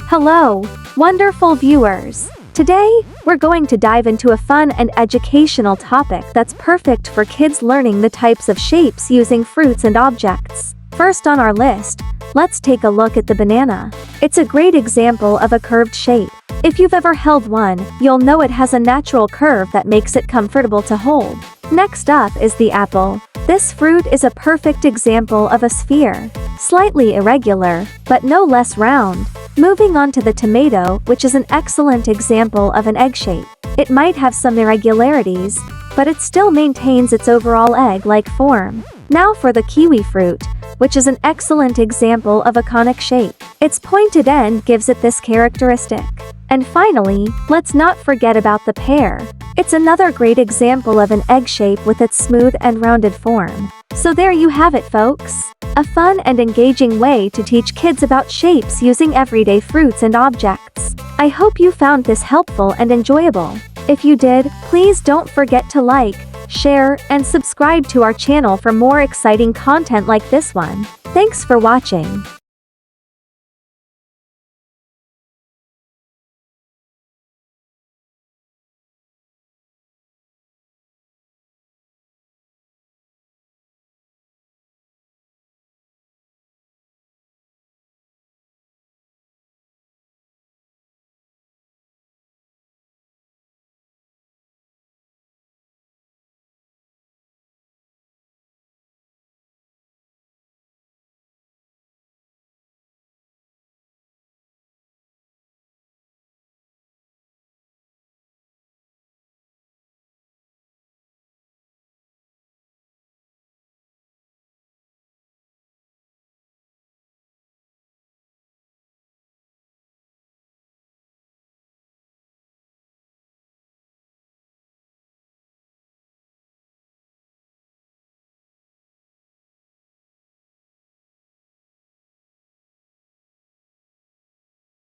Hello, wonderful viewers. Today, we're going to dive into a fun and educational topic that's perfect for kids learning the types of shapes using fruits and objects. First on our list, let's take a look at the banana. It's a great example of a curved shape. If you've ever held one, you'll know it has a natural curve that makes it comfortable to hold. Next up is the apple. This fruit is a perfect example of a sphere. Slightly irregular, but no less round. Moving on to the tomato, which is an excellent example of an egg shape. It might have some irregularities, but it still maintains its overall egg-like form. Now for the kiwi fruit, which is an excellent example of a conic shape. Its pointed end gives it this characteristic. And finally, let's not forget about the pear. It's another great example of an egg shape with its smooth and rounded form. So there you have it, folks. A fun and engaging way to teach kids about shapes using everyday fruits and objects. I hope you found this helpful and enjoyable. If you did, please don't forget to like, share, and subscribe to our channel for more exciting content like this one. Thanks for watching.